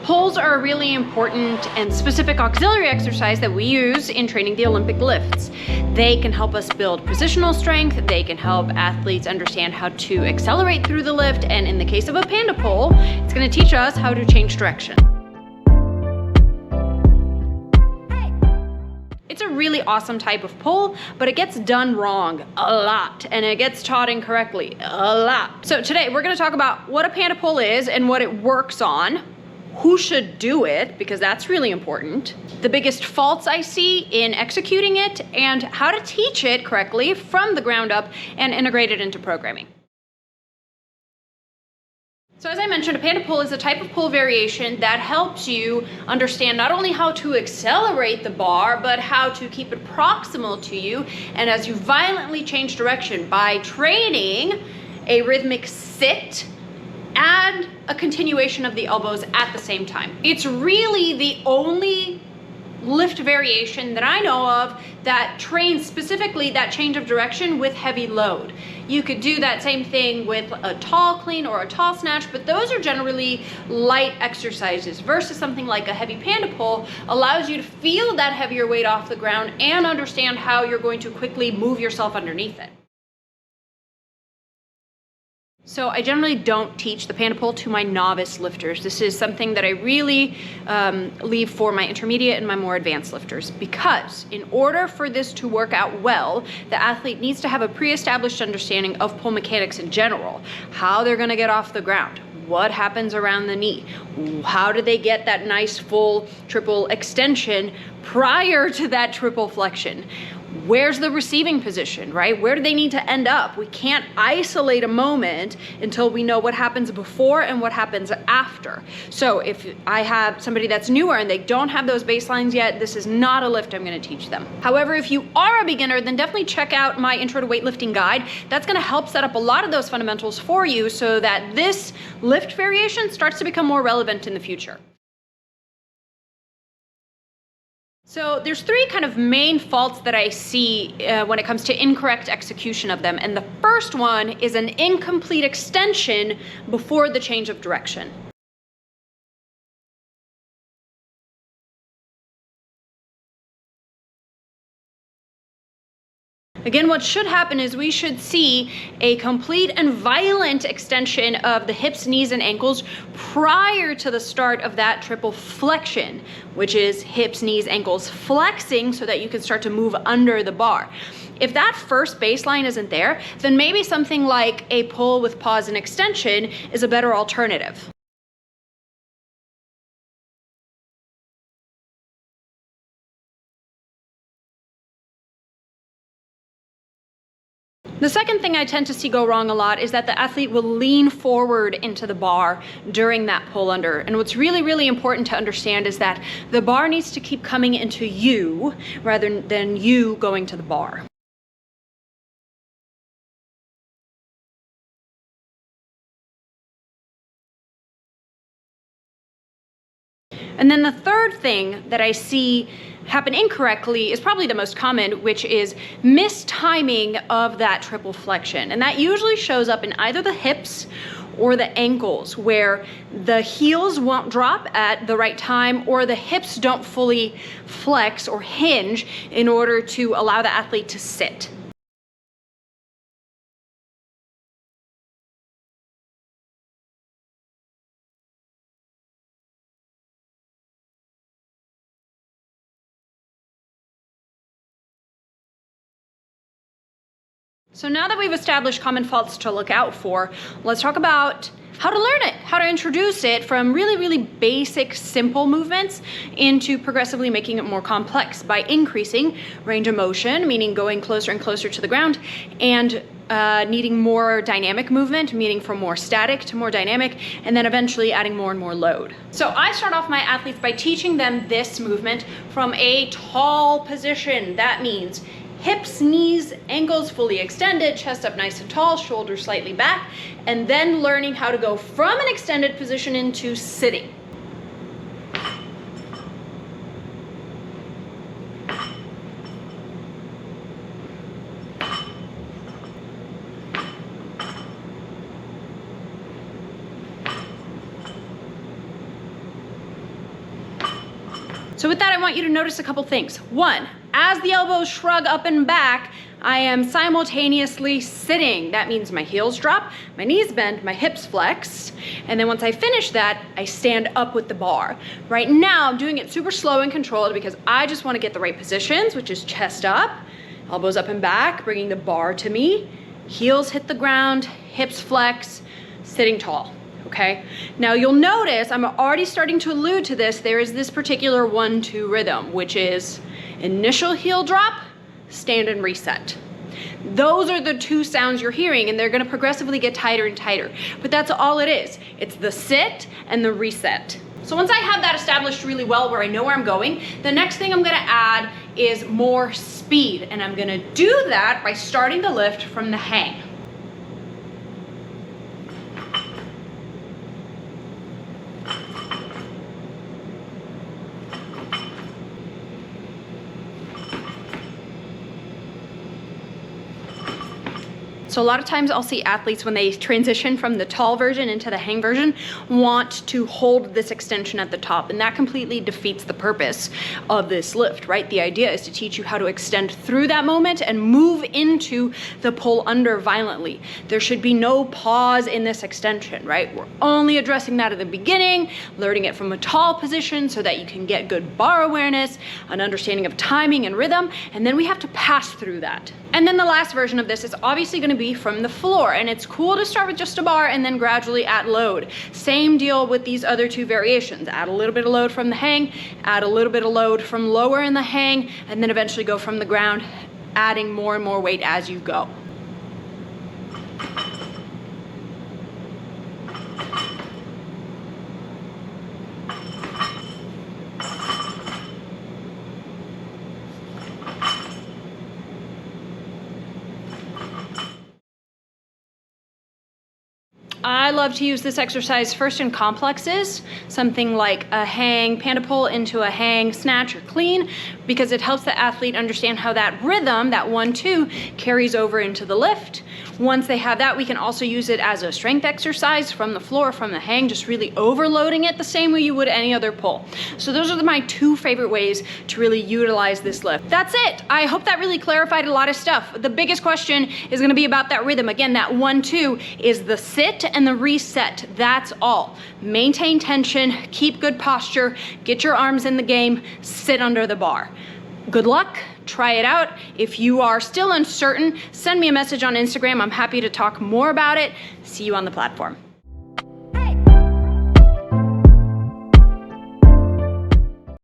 Pulls are a really important and specific auxiliary exercise that we use in training the Olympic lifts. They can help us build positional strength, they can help athletes understand how to accelerate through the lift, and in the case of a panda pull, it's going to teach us how to change direction. It's a really awesome type of pull, but it gets done wrong a lot, and it gets taught incorrectly a lot. So today we're going to talk about what a panda pull is and what it works on, who should do it, because that's really important, the biggest faults I see in executing it, and how to teach it correctly from the ground up and integrate it into programming. So as I mentioned, a panda pull is a type of pull variation that helps you understand not only how to accelerate the bar, but how to keep it proximal to you, and as you violently change direction by training a rhythmic sit and a continuation of the elbows at the same time. It's really the only lift variation that I know of that trains specifically that change of direction with heavy load. You could do that same thing with a tall clean or a tall snatch, but those are generally light exercises versus something like a heavy panda pull allows you to feel that heavier weight off the ground and understand how you're going to quickly move yourself underneath it. So I generally don't teach the panda pull to my novice lifters. This is something that I really leave for my intermediate and my more advanced lifters, because in order for this to work out well, the athlete needs to have a pre-established understanding of pull mechanics in general, how they're going to get off the ground, what happens around the knee, how do they get that nice full triple extension prior to that triple flexion. Where's the receiving position, right? Where do they need to end up? We can't isolate a moment until we know what happens before and what happens after. So if I have somebody that's newer and they don't have those baselines yet, this is not a lift I'm going to teach them. However, if you are a beginner, then definitely check out my Intro to Weightlifting guide. That's going to help set up a lot of those fundamentals for you so that this lift variation starts to become more relevant in the future. So there's three kind of main faults that I see when it comes to incorrect execution of them. And the first one is an incomplete extension before the change of direction. Again, what should happen is we should see a complete and violent extension of the hips, knees, and ankles prior to the start of that triple flexion, which is hips, knees, ankles flexing so that you can start to move under the bar. If that first baseline isn't there, then maybe something like a pull with pause and extension is a better alternative. The second thing I tend to see go wrong a lot is that the athlete will lean forward into the bar during that pull under. And what's really, really important to understand is that the bar needs to keep coming into you rather than you going to the bar. And then the third thing that I see happen incorrectly is probably the most common, which is mistiming of that triple flexion. And that usually shows up in either the hips or the ankles, where the heels won't drop at the right time or the hips don't fully flex or hinge in order to allow the athlete to sit. So now that we've established common faults to look out for, let's talk about how to learn it, how to introduce it from really, really basic, simple movements into progressively making it more complex by increasing range of motion, meaning going closer and closer to the ground, and needing more dynamic movement, meaning from more static to more dynamic, and then eventually adding more and more load. So I start off my athletes by teaching them this movement from a tall position. That means hips, knees, ankles fully extended, chest up nice and tall, shoulders slightly back, and then learning how to go from an extended position into sitting. So with that, I want you to notice a couple things. One, as the elbows shrug up and back, I am simultaneously sitting. That means my heels drop, my knees bend, my hips flex, and then once I finish that, I stand up with the bar. Right now, I'm doing it super slow and controlled because I just want to get the right positions, which is chest up, elbows up and back, bringing the bar to me, heels hit the ground, hips flex, sitting tall. Okay, now you'll notice I'm already starting to allude to this. There is this particular 1-2 rhythm, which is initial heel drop, stand and reset. Those are the two sounds you're hearing, and they're going to progressively get tighter and tighter. But that's all it is. It's the sit and the reset. So once I have that established really well where I know where I'm going, the next thing I'm going to add is more speed. And I'm going to do that by starting the lift from the hang. So a lot of times I'll see athletes when they transition from the tall version into the hang version want to hold this extension at the top, and that completely defeats the purpose of this lift, right? The idea is to teach you how to extend through that moment and move into the pull under violently. There should be no pause in this extension, right? We're only addressing that at the beginning, learning it from a tall position so that you can get good bar awareness, an understanding of timing and rhythm, and then we have to pass through that. And then the last version of this is obviously going to be from the floor, and it's cool to start with just a bar and then gradually add load. Same deal with these other two variations. Add a little bit of load from the hang, add a little bit of load from lower in the hang, and then eventually go from the ground, adding more and more weight as you go. I love to use this exercise first in complexes, something like a hang, panda pull into a hang, snatch, or clean, because it helps the athlete understand how that rhythm, that 1-2, carries over into the lift. Once they have that, we can also use it as a strength exercise from the floor, from the hang, just really overloading it the same way you would any other pull. So those are my two favorite ways to really utilize this lift. That's it. I hope that really clarified a lot of stuff. The biggest question is going to be about that rhythm. Again, that 1-2 is the sit and the reset. That's all. Maintain tension, keep good posture, get your arms in the game, sit under the bar. Good luck. Try it out. If you are still uncertain, send me a message on Instagram. I'm happy to talk more about it. See you on the platform.